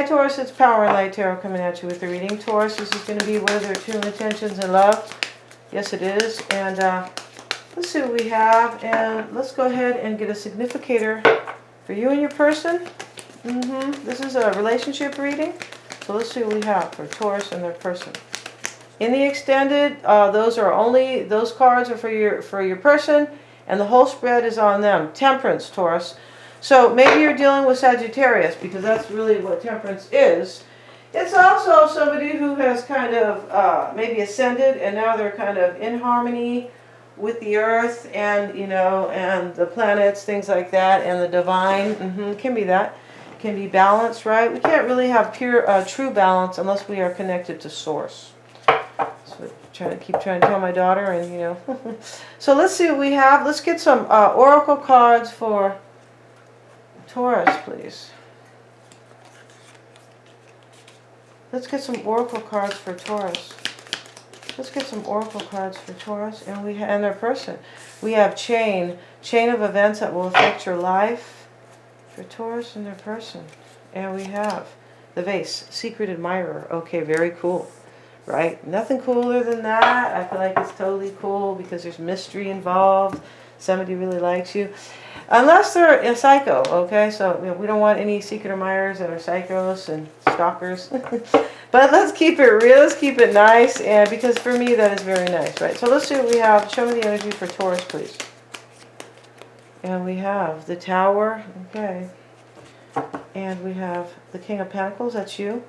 Hi Taurus, it's Power and Light Tarot coming at you with the reading. Taurus, this is going to be what are their true intentions in love. Yes, it is. And let's see what we have. And let's go ahead and get a significator for you and your person. This is a relationship reading. So let's see what we have for Taurus and their person. In the extended, those cards are for your person, and the whole spread is on them. Temperance, Taurus. So maybe you're dealing with Sagittarius, because that's really what Temperance is. It's also somebody who has kind of maybe ascended, and now they're kind of in harmony with the earth and, you know, and the planets, things like that, and the divine. Can be that. Can be balanced, right? We can't really have pure, true balance unless we are connected to Source. That's what I keep trying to tell my daughter, and you know. So let's see what we have. Let's get some oracle cards for Taurus, please. Let's get some oracle cards for Taurus. Let's get some oracle cards for Taurus and their person. We have chain of events that will affect your life for Taurus and their person. And we have the vase, secret admirer. Okay, very cool. Right? Nothing cooler than that. I feel like it's totally cool because there's mystery involved. Somebody really likes you. Unless they're a psycho, okay? So we don't want any secret admirers that are psychos and stalkers. But let's keep it real. Let's keep it nice. And because for me, that is very nice, right? So let's see what we have. Show me the energy for Taurus, please. And we have the Tower. Okay. And we have the King of Pentacles. That's you.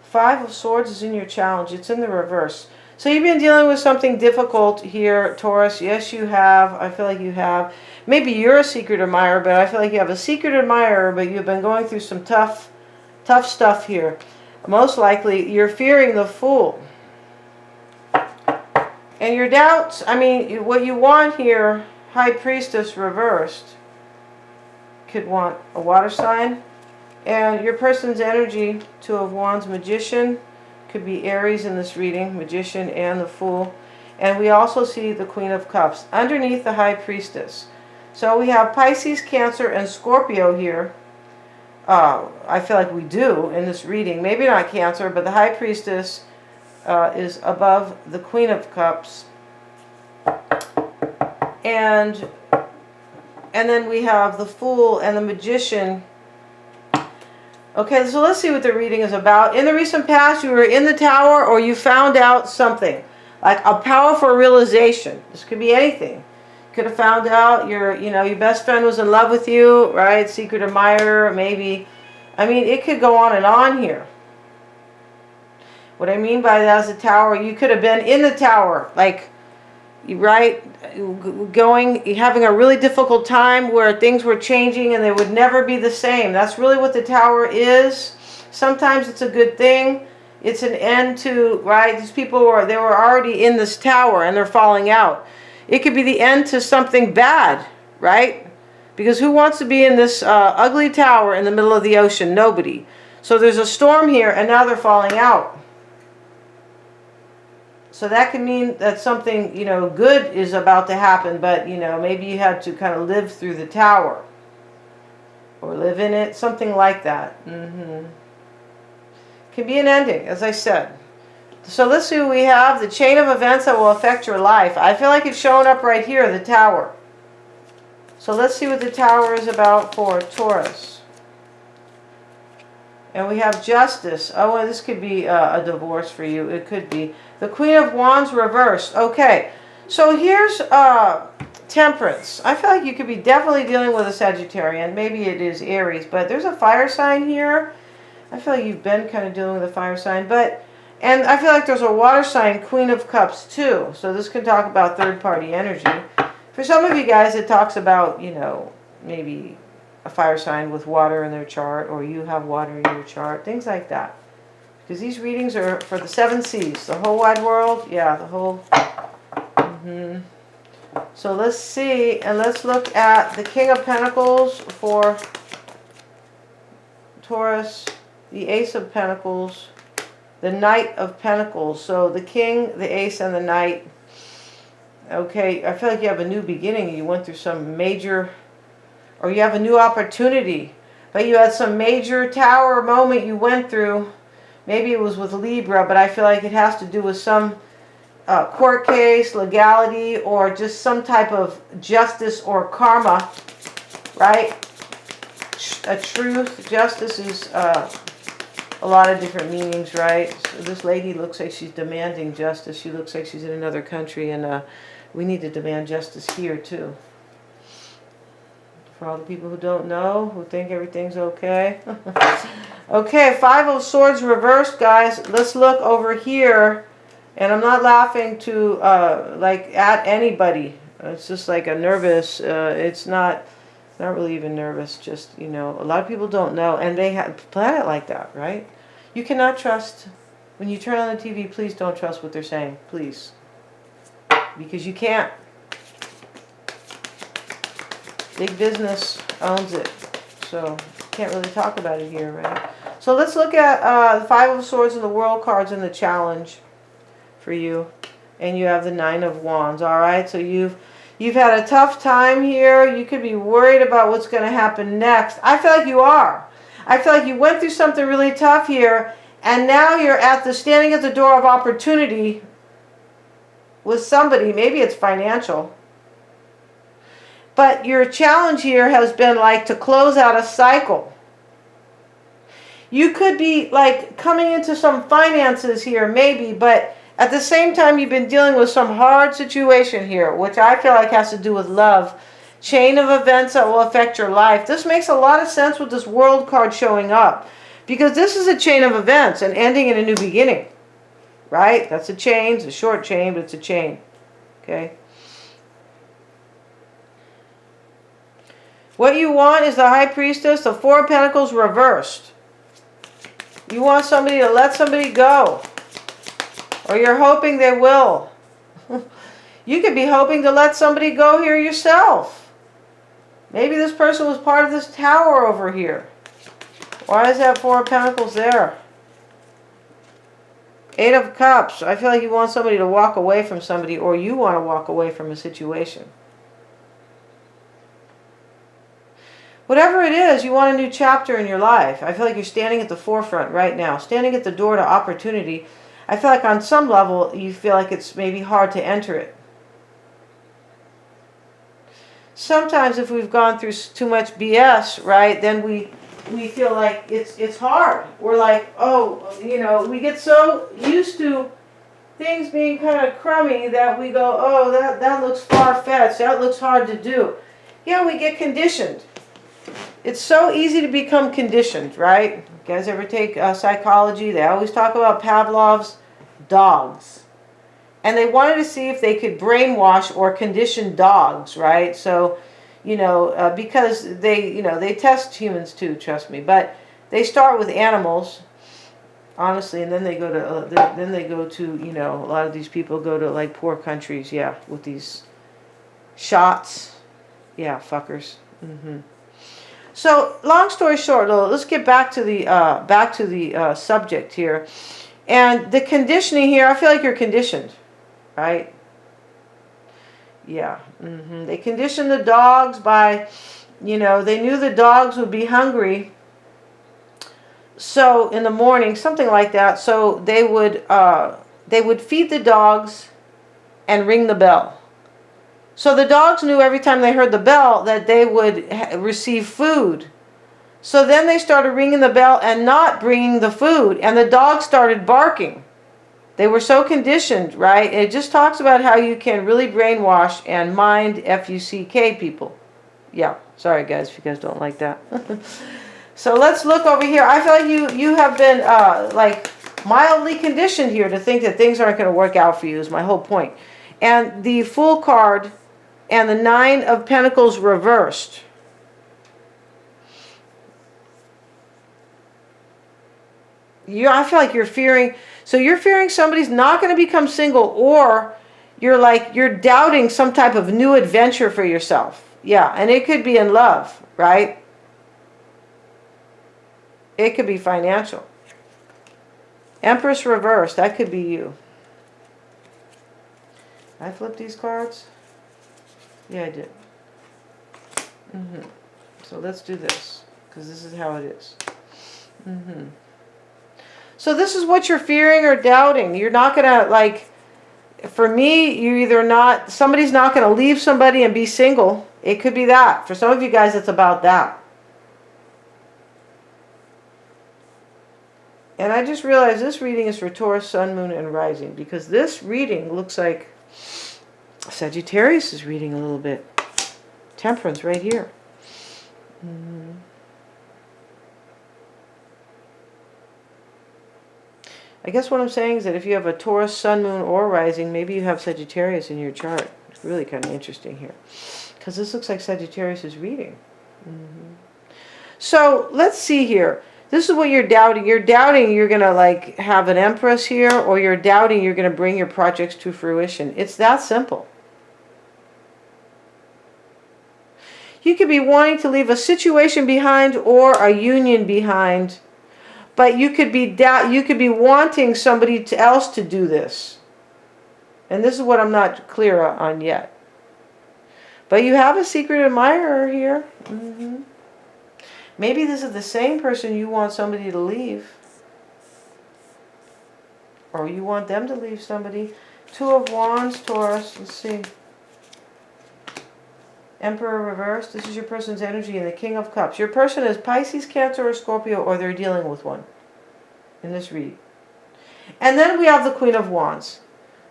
Five of Swords is in your challenge. It's in the reverse. So you've been dealing with something difficult here, Taurus. Yes, you have. I feel like you have. Maybe you're a secret admirer, but I feel like you have a secret admirer, but you've been going through some tough stuff here. Most likely, you're fearing the Fool. And your doubts, I mean, what you want here, High Priestess reversed, could want a water sign. And your person's energy, Two of Wands, Magician, could be Aries in this reading, Magician and the Fool. And we also see the Queen of Cups underneath the High Priestess. So we have Pisces, Cancer, and Scorpio here. I feel like we do in this reading. Maybe not Cancer, but the High Priestess is above the Queen of Cups. And then we have the Fool and the Magician. Okay, so let's see what the reading is about. In the recent past, you were in the Tower or you found out something, like a powerful realization. This could be anything. Could have found out your best friend was in love with you, right? Secret admirer, maybe. I mean, it could go on and on here. What I mean by that is the Tower, you could have been in the Tower, like, right, having a really difficult time where things were changing and they would never be the same. That's really what the Tower is. Sometimes it's a good thing. It's an end to, right, these people they were already in this Tower and they're falling out. It could be the end to something bad, right? Because who wants to be in this ugly Tower in the middle of the ocean? Nobody. So there's a storm here and now they're falling out. So that can mean that something, good is about to happen, but, maybe you had to kind of live through the Tower. Or live in it, something like that. Can be an ending, as I said. So let's see what we have. The chain of events that will affect your life. I feel like it's showing up right here, the Tower. So let's see what the Tower is about for Taurus. And we have Justice. Oh, well, this could be a divorce for you. It could be. The Queen of Wands reversed. Okay, so here's Temperance. I feel like you could be definitely dealing with a Sagittarian. Maybe it is Aries, but there's a fire sign here. I feel like you've been kind of dealing with a fire sign. And I feel like there's a water sign, Queen of Cups, too. So this can talk about third-party energy. For some of you guys, it talks about, maybe a fire sign with water in their chart, or you have water in your chart, things like that. Because these readings are for the 7 seas, the whole wide world. Yeah, the whole. So let's see, and let's look at the King of Pentacles for Taurus, the Ace of Pentacles, the Knight of Pentacles. So the King, the Ace, and the Knight. Okay, I feel like you have a new beginning. You went through some major, or you have a new opportunity. But you had some major Tower moment you went through. Maybe it was with Libra, but I feel like it has to do with some court case, legality, or just some type of justice or karma, right? A truth. Justice is a lot of different meanings, right? So this lady looks like she's demanding justice. She looks like she's in another country, and we need to demand justice here too. For all the people who don't know, who think everything's okay. Okay, Five of Swords reversed, guys. Let's look over here. And I'm not laughing to, like, at anybody. It's just like a nervous, it's not really even nervous. Just, you know, a lot of people don't know. And they plan it like that, right? You cannot trust. When you turn on the TV, please don't trust what they're saying. Please. Because you can't. Big business owns it. So, can't really talk about it here, right? So let's look at the Five of Swords and the World cards in the challenge for you. And you have the Nine of Wands, all right? So you've had a tough time here. You could be worried about what's going to happen next. I feel like you are. I feel like you went through something really tough here, and now you're standing at the door of opportunity with somebody. Maybe it's financial. But your challenge here has been like to close out a cycle. You could be like coming into some finances here, maybe, but at the same time you've been dealing with some hard situation here, which I feel like has to do with love. Chain of events that will affect your life. This makes a lot of sense with this World card showing up, because this is a chain of events and ending in a new beginning, right? That's a chain. It's a short chain, but it's a chain. Okay. What you want is the High Priestess, the Four of Pentacles reversed. You want somebody to let somebody go. Or you're hoping they will. You could be hoping to let somebody go here yourself. Maybe this person was part of this Tower over here. Why is that Four of Pentacles there? Eight of Cups. I feel like you want somebody to walk away from somebody, or you want to walk away from a situation. Whatever it is, you want a new chapter in your life. I feel like you're standing at the forefront right now, standing at the door to opportunity. I feel like on some level, you feel like it's maybe hard to enter it. Sometimes if we've gone through too much BS, right, then we feel like it's hard. We're like, oh, you know, we get so used to things being kind of crummy that we go, oh, that looks far-fetched, that looks hard to do. Yeah, we get conditioned. It's so easy to become conditioned, right? You guys ever take psychology? They always talk about Pavlov's dogs. And they wanted to see if they could brainwash or condition dogs, right? So, you know, because they test humans too, trust me. But they start with animals, honestly, and then they go to, you know, a lot of these people go to like poor countries, yeah, with these shots. Yeah, fuckers. So, long story short, let's get back to the subject here, and the conditioning here. I feel like you're conditioned, right? Yeah. They conditioned the dogs by, you know, they knew the dogs would be hungry. So in the morning, something like that. So they would feed the dogs and ring the bell. So the dogs knew every time they heard the bell that they would receive food. So then they started ringing the bell and not bringing the food. And the dogs started barking. They were so conditioned, right? It just talks about how you can really brainwash and mind F-U-C-K people. Yeah, sorry guys if you guys don't like that. So let's look over here. I feel like you have been like mildly conditioned here to think that things aren't going to work out for you is my whole point. And the Fool card and the Nine of Pentacles reversed. I feel like you're fearing, so you're fearing somebody's not going to become single, or you're doubting some type of new adventure for yourself. Yeah, and it could be in love, right? It could be financial. Empress reversed, that could be you. I flipped these cards? Yeah, I did. So let's do this. because this is how it is. So this is what you're fearing or doubting. You're not going to, like, for me, you're either not, somebody's not going to leave somebody and be single. It could be that. For some of you guys, it's about that. And I just realized this reading is for Taurus, Sun, Moon, and Rising, because this reading looks like Sagittarius is reading a little bit. Temperance right here. I guess what I'm saying is that if you have a Taurus, Sun, Moon, or Rising, maybe you have Sagittarius in your chart. It's really kind of interesting here. Because this looks like Sagittarius is reading. So let's see here. This is what you're doubting. You're doubting you're going to like have an Empress here, or you're doubting you're going to bring your projects to fruition. It's that simple. You could be wanting to leave a situation behind or a union behind, but you could be wanting somebody else to do this. And this is what I'm not clear on yet. But you have a secret admirer here. Maybe this is the same person you want somebody to leave. Or you want them to leave somebody. Two of Wands, Taurus. Let's see. Emperor reversed. This is your person's energy. And the King of Cups. Your person is Pisces, Cancer, or Scorpio, or they're dealing with one in this reading. And then we have the Queen of Wands.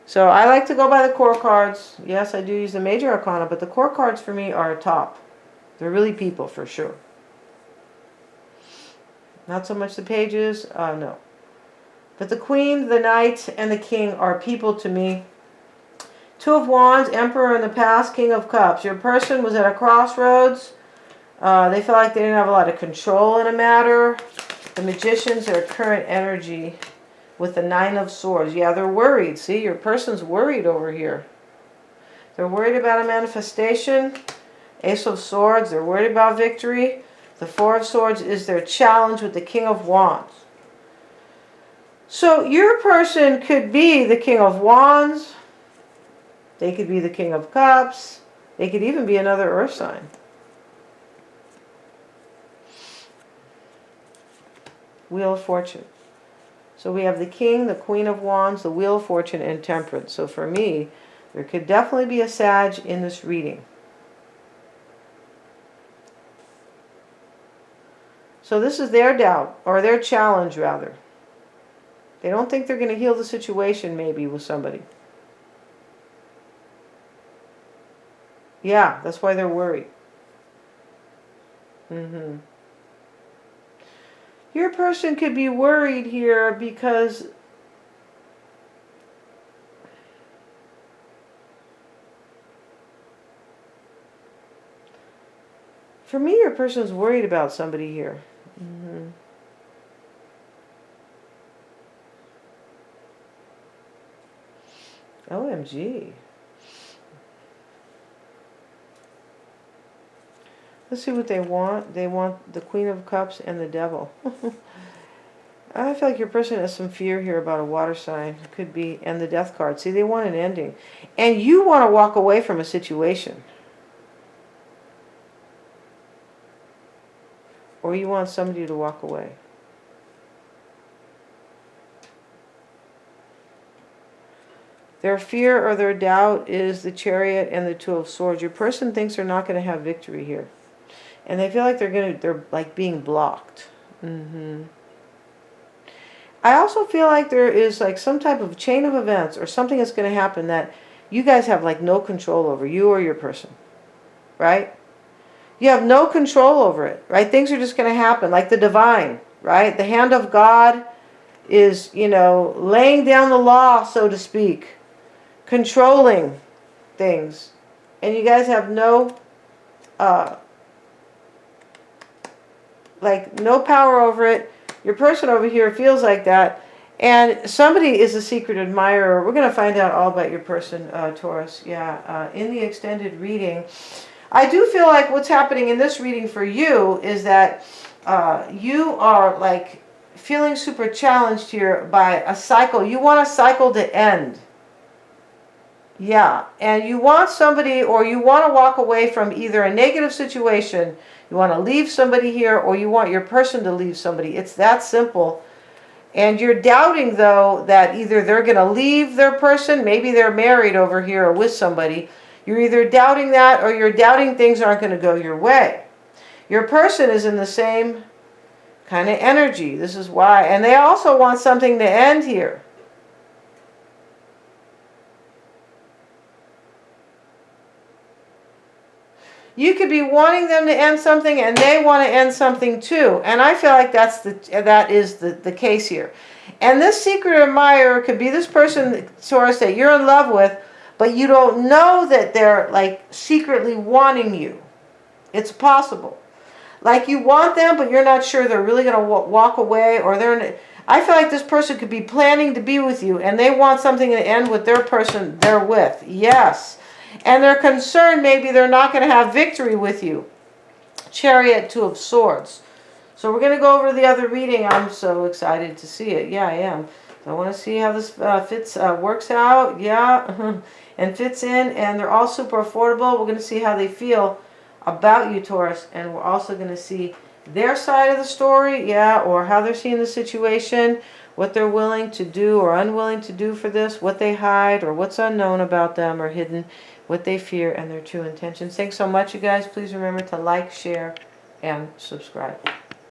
So I like to go by the core cards. Yes, I do use the major arcana, but the core cards for me are top. They're really people for sure. Not so much the pages, no. But the Queen, the Knight, and the King are people to me. Two of Wands, Emperor in the past, King of Cups. Your person was at a crossroads. They felt like they didn't have a lot of control in a matter. The Magicians, their current energy with the Nine of Swords. Yeah, they're worried. See, your person's worried over here. They're worried about a manifestation. Ace of Swords, they're worried about victory. The Four of Swords is their challenge with the King of Wands. So your person could be the King of Wands. They could be the King of Cups. They could even be another earth sign. Wheel of Fortune. So we have the King, the Queen of Wands, the Wheel of Fortune, and Temperance. So for me, there could definitely be a Sag in this reading. So this is their doubt, or their challenge rather. They don't think they're going to heal the situation maybe with somebody. Yeah, that's why they're worried. Your person could be worried here because for me, your person's worried about somebody here. OMG. Let's see what they want. They want the Queen of Cups and the Devil. I feel like your person has some fear here about a water sign. It could be. And the Death card. See, they want an ending. And you want to walk away from a situation. Or you want somebody to walk away. Their fear or their doubt is the Chariot and the Two of Swords. Your person thinks they're not going to have victory here. And they feel like they're like being blocked. I also feel like there is like some type of chain of events or something that's going to happen that you guys have like no control over, you or your person. Right? You have no control over it, right? Things are just going to happen, like the divine, right? The hand of God is, you know, laying down the law, so to speak, controlling things. And you guys have no, no power over it. Your person over here feels like that. And somebody is a secret admirer. We're going to find out all about your person, Taurus. Yeah, in the extended reading. I do feel like what's happening in this reading for you is that you are like feeling super challenged here by a cycle. You want a cycle to end. Yeah, and you want somebody, or you want to walk away from either a negative situation, you want to leave somebody here, or you want your person to leave somebody. It's that simple. And you're doubting, though, that either they're going to leave their person, maybe they're married over here or with somebody. You're either doubting that, or you're doubting things aren't going to go your way. Your person is in the same kind of energy. This is why. And they also want something to end here. You could be wanting them to end something, and they want to end something too. And I feel like that is the case here. And this secret admirer could be this person, Taurus, that you're in love with, but you don't know that they're like secretly wanting you. It's possible. Like you want them, but you're not sure they're really going to walk away, or I feel like this person could be planning to be with you, and they want something to end with their person they're with. Yes. And they're concerned maybe they're not going to have victory with you. Chariot, Two of Swords. So we're going to go over the other reading. I'm so excited to see it. Yeah, I am. So I want to see how this works out. Yeah, and fits in. And they're all super affordable. We're going to see how they feel about you, Taurus. And we're also going to see their side of the story. Yeah, or how they're seeing the situation. What they're willing to do or unwilling to do for this. What they hide or what's unknown about them or hidden. What they fear and their true intentions. Thanks so much, you guys. Please remember to like, share, and subscribe.